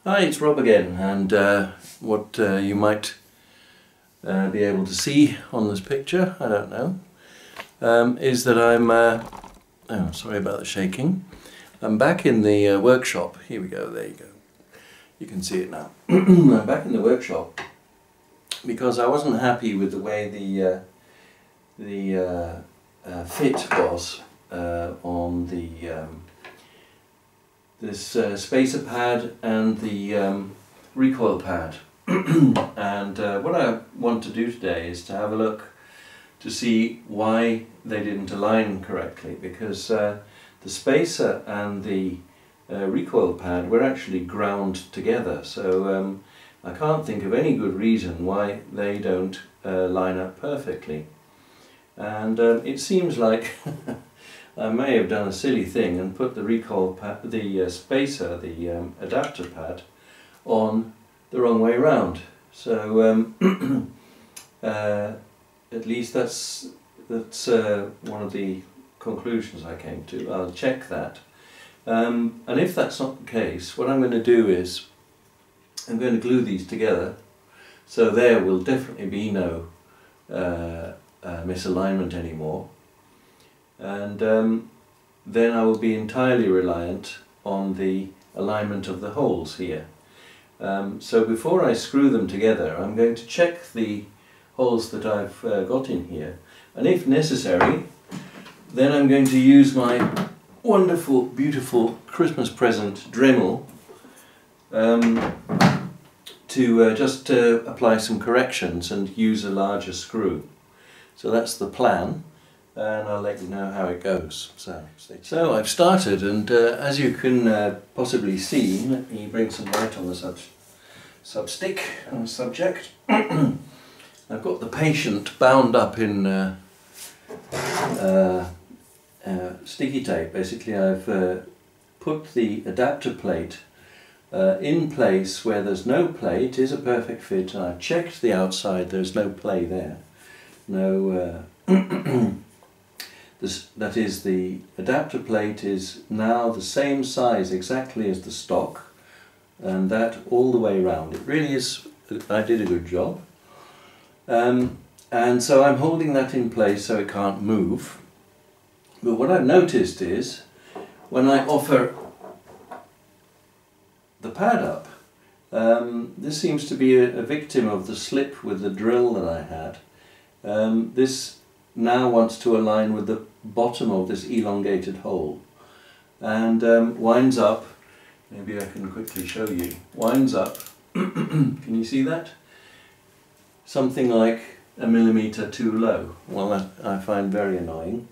Hi, it's Rob again, and what you might be able to see on this picture, I don't know, is that I'm, oh sorry about the shaking, I'm back in the workshop. Here we go, there you go, you can see it now. I'm back in the workshop because I wasn't happy with the way the fit was on the this spacer pad and the recoil pad. And what I want to do today is to have a look to see why they didn't align correctly, because the spacer and the recoil pad were actually ground together, so I can't think of any good reason why they don't line up perfectly. And it seems like I may have done a silly thing and put the recoil pad, the spacer, the adapter pad, on the wrong way round. So at least that's one of the conclusions I came to. I'll check that. And if that's not the case, what I'm going to do is I'm going to glue these together, so there will definitely be no misalignment anymore. And then I will be entirely reliant on the alignment of the holes here. So before I screw them together, I'm going to check the holes that I've got in here, and if necessary, then I'm going to use my wonderful, beautiful Christmas present Dremel to just apply some corrections and use a larger screw. So that's the plan, and I'll let you know how it goes. So I've started, and as you can possibly see, let me bring some light on the subject. I've got the patient bound up in sticky tape. Basically, I've put the adapter plate in place where there's no play. It is a perfect fit, and I've checked the outside, there's no play there. No, that is, the adapter plate is now the same size exactly as the stock, and that all the way around. It really is, I did a good job. And so I'm holding that in place so it can't move. But what I've noticed is, when I offer the pad up, this seems to be a victim of the slip with the drill that I had. This now wants to align with the bottom of this elongated hole, and winds up, maybe I can quickly show you, winds up, can you see that? Something like a millimetre too low. Well, that I find very annoying,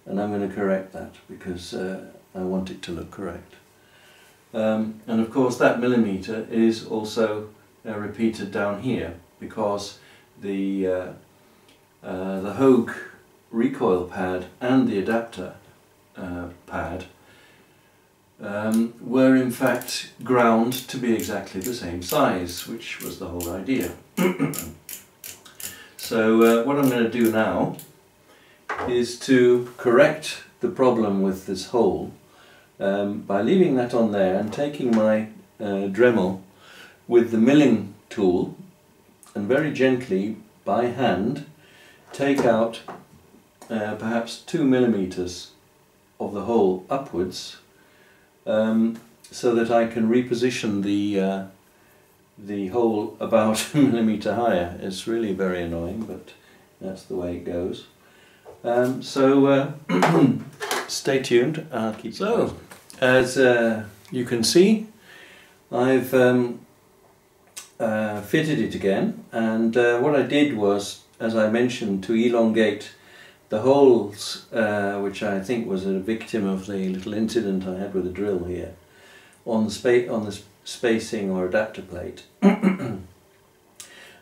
and I'm going to correct that because I want it to look correct. And of course that millimetre is also repeated down here, because the Hogue recoil pad and the adapter pad were in fact ground to be exactly the same size, which was the whole idea. So what I'm going to do now is to correct the problem with this hole by leaving that on there and taking my Dremel with the milling tool, and very gently by hand take out perhaps 2 millimeters of the hole upwards, so that I can reposition the hole about a millimeter higher. It's really very annoying, but that's the way it goes. So stay tuned. I'll keep. So, as you can see, I've fitted it again, and what I did was, as I mentioned, to elongate the holes, which I think was a victim of the little incident I had with the drill here, on the spacing or adapter plate.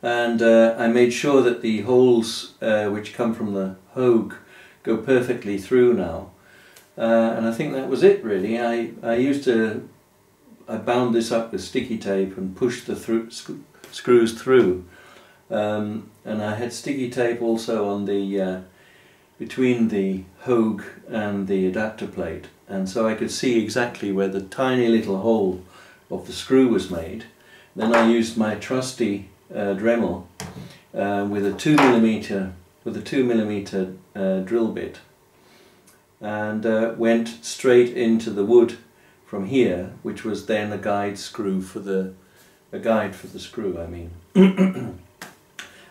And I made sure that the holes which come from the Hogue go perfectly through now. And I think that was it really. I bound this up with sticky tape and pushed the screws through. And I had sticky tape also on the between the Hogue and the adapter plate, and so I could see exactly where the tiny little hole of the screw was made. Then I used my trusty Dremel with a 2mm drill bit, and went straight into the wood from here, which was then a guide for the screw, I mean.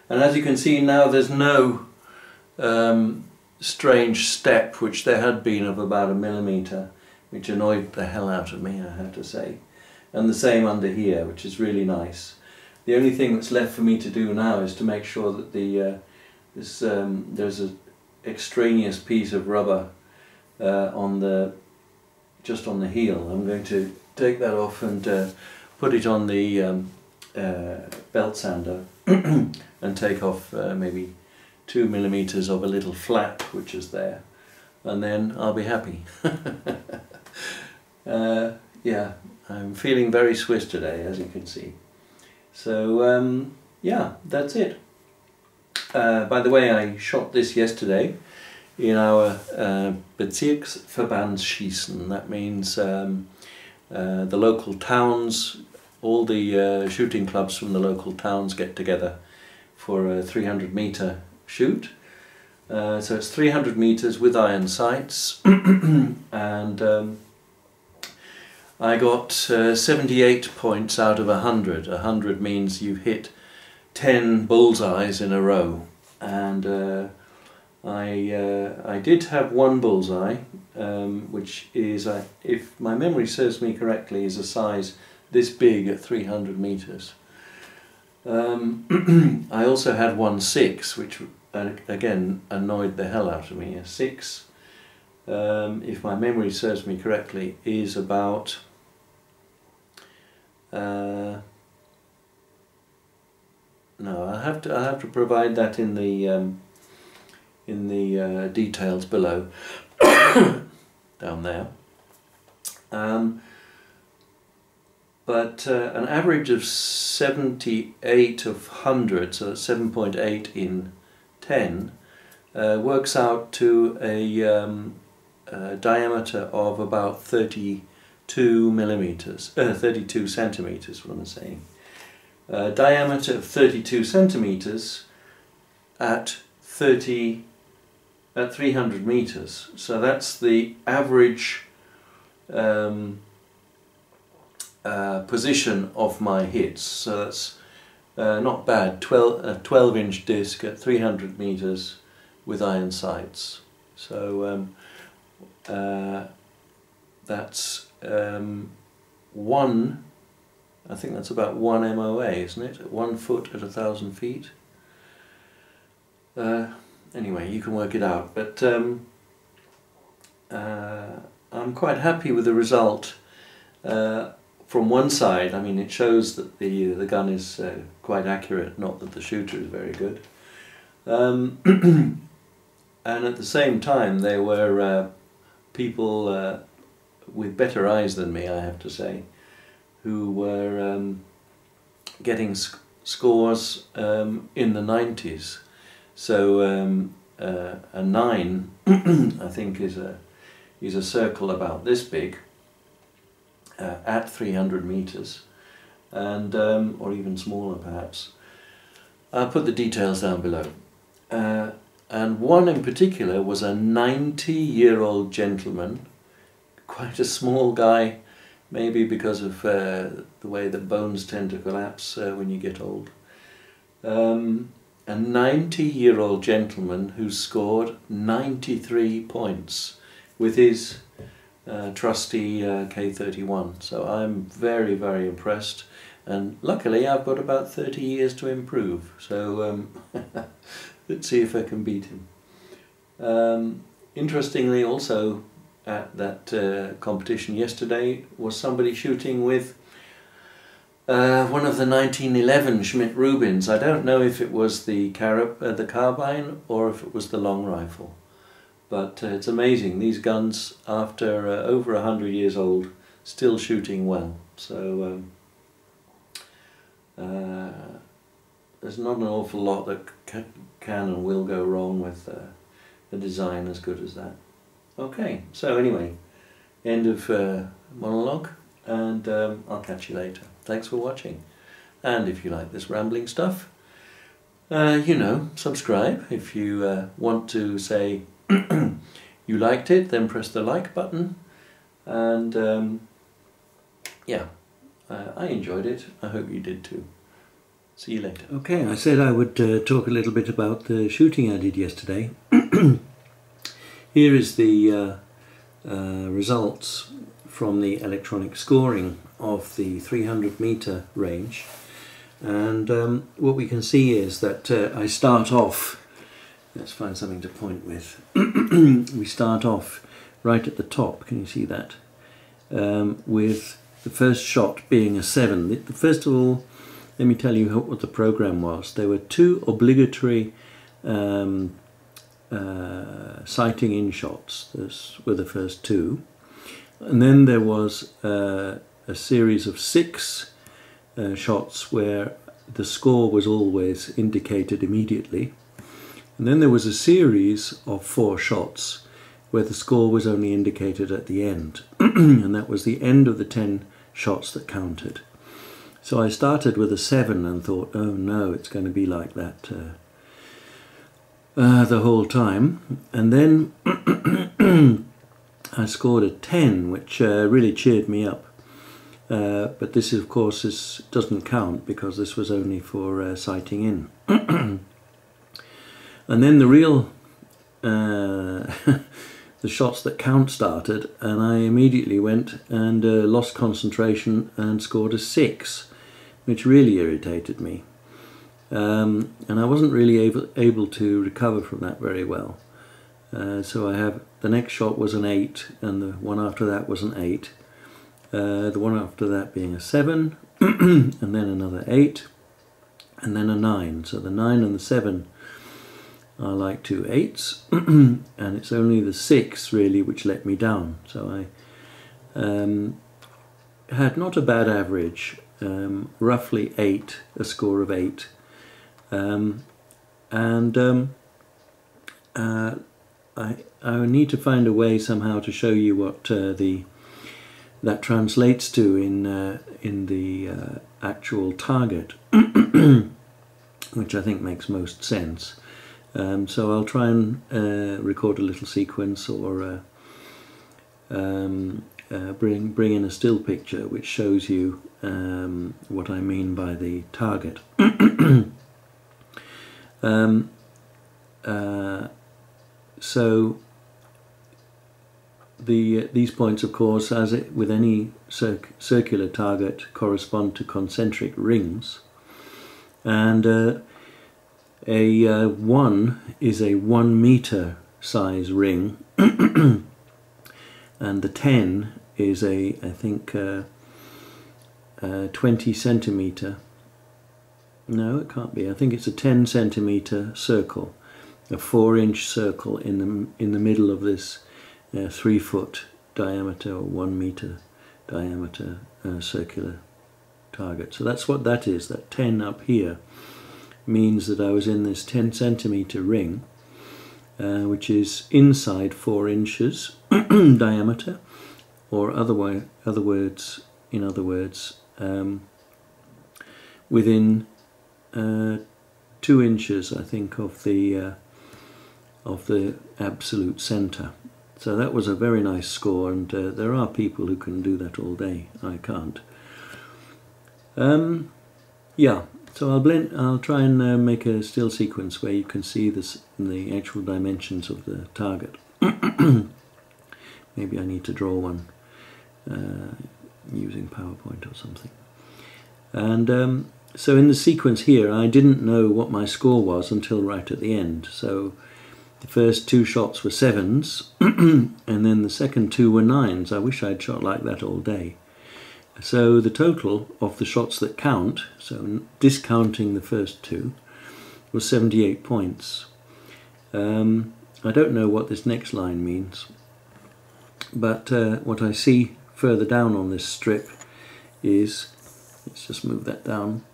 And as you can see now, there's no strange step, which there had been of about 1 millimeter, which annoyed the hell out of me, I have to say. And the same under here, which is really nice. The only thing that's left for me to do now is to make sure that there's an extraneous piece of rubber just on the heel. I'm going to take that off and put it on the belt sander and take off maybe 2 millimeters of a little flap which is there, and then I'll be happy. Yeah, I'm feeling very Swiss today, as you can see. So yeah, that's it. By the way, I shot this yesterday in our Bezirksverbandschiessen. That means the local towns, all the shooting clubs from the local towns get together for a 300-meter shoot. So it's 300 meters with iron sights, and I got 78 points out of 100. 100 means you hit 10 bullseyes in a row, and I did have one bullseye, which is, if my memory serves me correctly, is a size this big at 300 meters. I also had 1.6, which again annoyed the hell out of me. A 6, if my memory serves me correctly, is about no, I have to provide that in the details below down there. But an average of 78 of 100, so 7.8 in 10, works out to a diameter of about 32 millimeters, 32 centimeters, what am I saying? Diameter of 32 centimeters at 300 meters. So that's the average position of my hits. So that's not bad. 12-inch disc at 300 meters with iron sights. So that's one. I think that's about 1 MOA, isn't it? 1 foot at 1,000 feet. Anyway, you can work it out. But I'm quite happy with the result. From one side, I mean, it shows that the gun is quite accurate, not that the shooter is very good. And at the same time, there were people with better eyes than me, I have to say, who were getting scores in the 90s. So a 9, I think, is a circle about this big at 300 meters, and or even smaller perhaps. I'll put the details down below. And one in particular was a 90-year-old gentleman, quite a small guy, maybe because of the way that bones tend to collapse when you get old. A 90-year-old gentleman who scored 93 points with his trusty K31. So I'm very, very impressed, and luckily I've got about 30 years to improve. So let's see if I can beat him. Interestingly, also at that competition yesterday was somebody shooting with one of the 1911 Schmidt-Rubins. I don't know if it was the carbine or if it was the long rifle, but it's amazing. These guns, after over 100 years old, still shooting well. So there's not an awful lot that can and will go wrong with a design as good as that. Okay, so anyway, end of monologue. and I'll catch you later. Thanks for watching. And if you like this rambling stuff, you know, subscribe. If you want to say you liked it, then press the like button. And yeah, I enjoyed it. I hope you did too. See you later. Okay, I said I would talk a little bit about the shooting I did yesterday. Here is the results from the electronic scoring of the 300 meter range. And what we can see is that I start off, let's find something to point with. We start off right at the top, can you see that? With the first shot being a 7. First of all, let me tell you what the program was. There were 2 obligatory sighting in shots. Those were the first 2. And then there was a series of 6 shots where the score was always indicated immediately. And then there was a series of 4 shots where the score was only indicated at the end. And that was the end of the 10 shots that counted. So I started with a 7 and thought, oh no, it's going to be like that the whole time. And then I scored a 10, which really cheered me up. But this, of course, doesn't count because this was only for sighting in. And then the real the shots that count started, and I immediately went and lost concentration and scored a 6. Which really irritated me, and I wasn't really able to recover from that very well. So the next shot was an 8, and the one after that was an 8. The one after that being a 7, and then another 8, and then a 9. So the 9 and the 7 are like 2 8s, and it's only the 6 really which let me down. So I had not a bad average. Roughly 8, a score of 8, I need to find a way somehow to show you what that translates to in the actual target, which I think makes most sense. So I'll try and record a little sequence or bring in a still picture which shows you what I mean by the target. So these points, of course, as with any circular target, correspond to concentric rings, and a 1 is a 1 meter size ring. And the 10 is I think 20 centimeter. No, it can't be. I think it's a 10 centimeter circle, a 4-inch circle in the middle of this 3 foot diameter or 1 meter diameter circular target. So that's what that is. That 10 up here means that I was in this 10 centimeter ring. Which is inside 4 inches diameter, or in other words, within 2 inches, I think, of the absolute centre. So that was a very nice score, and there are people who can do that all day. I can't. Yeah. So I'll try and make a still sequence where you can see the actual dimensions of the target. Maybe I need to draw one using PowerPoint or something. And so in the sequence here, I didn't know what my score was until right at the end. So the first 2 shots were 7s, and then the second 2 were 9s. I wish I'd shot like that all day. So the total of the shots that count, so discounting the first 2, was 78 points. I don't know what this next line means, but what I see further down on this strip is, let's just move that down,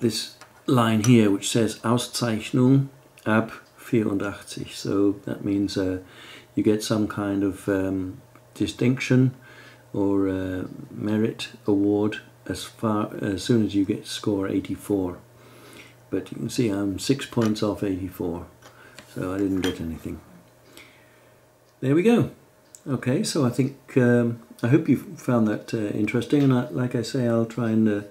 this line here which says Auszeichnung ab 84. So that means you get some kind of distinction or merit award as soon as you get score 84. But you can see I'm 6 points off 84, so I didn't get anything. There we go. Okay, so I think I hope you found that interesting, and like I say, I'll try and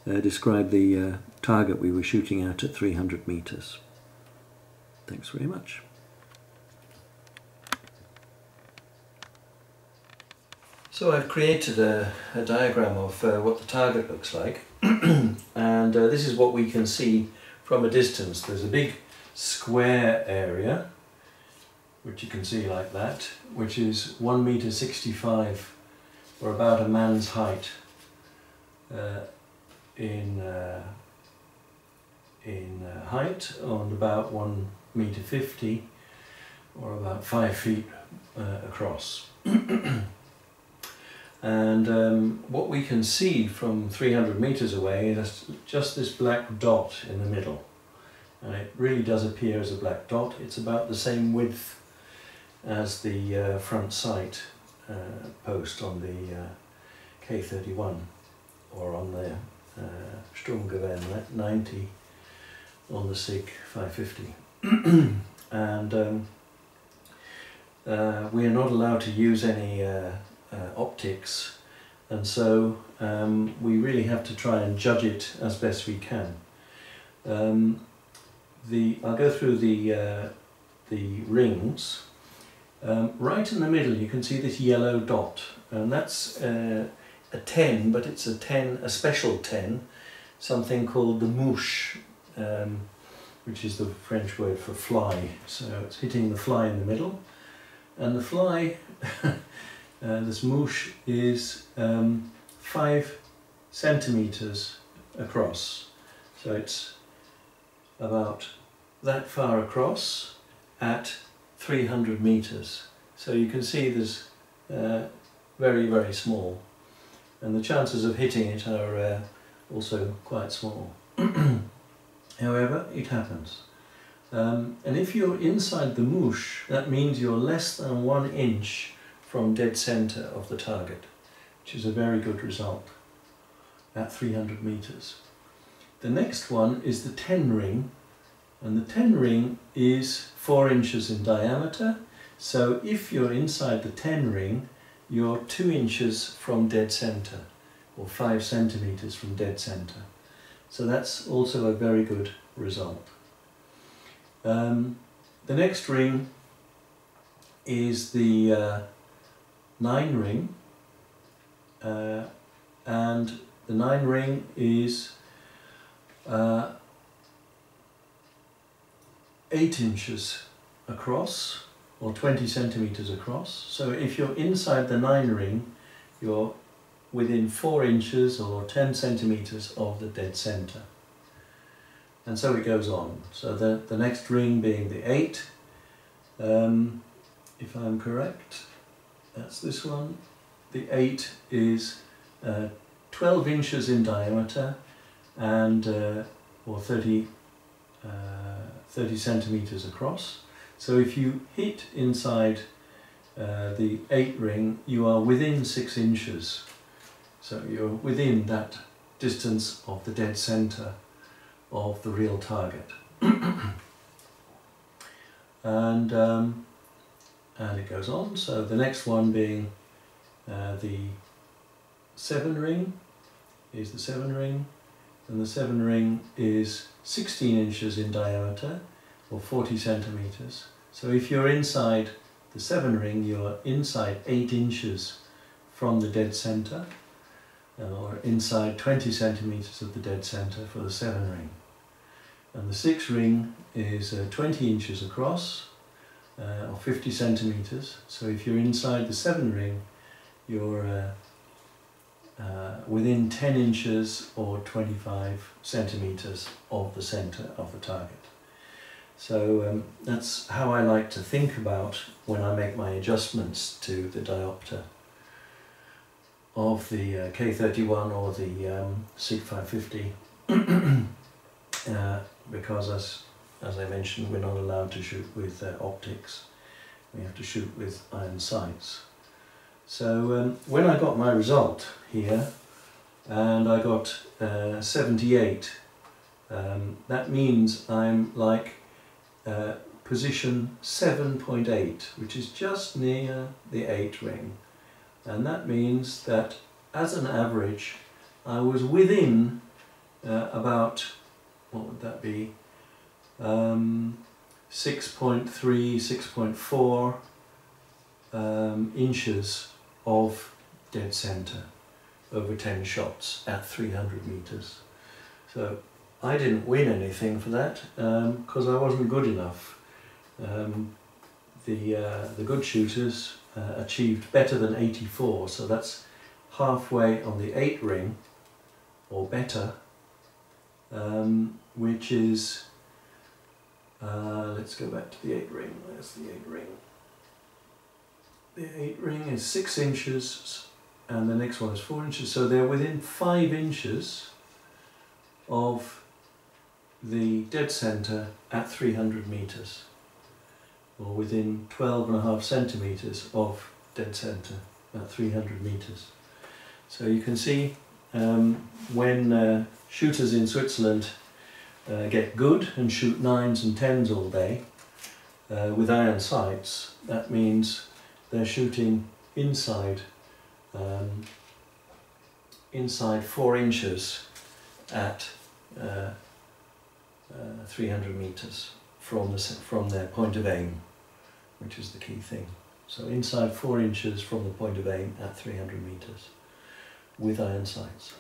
describe the target we were shooting at 300 meters. Thanks very much. So I've created a diagram of what the target looks like, and this is what we can see from a distance. There's a big square area, which you can see like that, which is 1.65 meters, or about a man's height in height, and about 1.50 meters, or about 5 feet across. And what we can see from 300 meters away is just this black dot in the middle, and it really does appear as a black dot. It's about the same width as the front sight post on the K31, or on the Sturmgewehr 90 on the SIG 550. And we are not allowed to use any optics, and so we really have to try and judge it as best we can. I'll go through the rings. Right in the middle you can see this yellow dot, and that's a 10, but it's a special 10, something called the mouche, which is the French word for fly. So it's hitting the fly in the middle, and the fly this mouche is 5 centimeters across, so it's about that far across at 300 meters. So you can see there's very, very small, and the chances of hitting it are also quite small. However, it happens. And if you're inside the mouche, that means you're less than 1 inch from dead center of the target, which is a very good result at 300 meters. The next one is the 10 ring, and the 10 ring is 4 inches in diameter. So if you're inside the 10 ring, you're 2 inches from dead center, or 5 centimeters from dead center. So that's also a very good result. The next ring is the 9 ring, and the 9 ring is 8 inches across, or 20 centimeters across. So if you're inside the 9 ring, you're within 4 inches or 10 centimeters of the dead center. And so it goes on. So the next ring being the 8, if I'm correct, that's this one. The 8 is 12 inches in diameter, and or 30 centimeters across. So if you hit inside the 8 ring, you are within 6 inches. So you're within that distance of the dead center of the real target. And it goes on. So the next one being the 7 ring is the 7 ring, and the 7 ring is 16 inches in diameter, or 40 centimeters. So if you're inside the 7 ring, you're inside 8 inches from the dead center, or inside 20 centimeters of the dead center for the 7 ring. And the 6 ring is 20 inches across, or 50 centimeters. So if you're inside the 7 ring, you're within 10 inches or 25 centimeters of the center of the target. So that's how I like to think about when I make my adjustments to the diopter of the K31 or the SIG 550, because as I mentioned, we're not allowed to shoot with optics. We have to shoot with iron sights. So when I got my result here, and I got 78, that means I'm like position 7.8, which is just near the 8 ring. And that means that as an average I was within about, what would that be, 6.3, 6.4 inches of dead centre over 10 shots at 300 metres. So I didn't win anything for that because I wasn't good enough. The good shooters achieved better than 84, so that's halfway on the 8 ring or better, which is, let's go back to the 8 ring. There's the 8 ring. The 8 ring is 6 inches and the next one is 4 inches, so they're within 5 inches of the dead centre at 300 metres, or within 12.5 centimetres of dead centre at 300 metres. So you can see when shooters in Switzerland get good and shoot 9s and 10s all day with iron sights, that means they're shooting inside 4 inches at 300 metres from their point of aim, which is the key thing. So inside 4 inches from the point of aim at 300 metres with iron sights.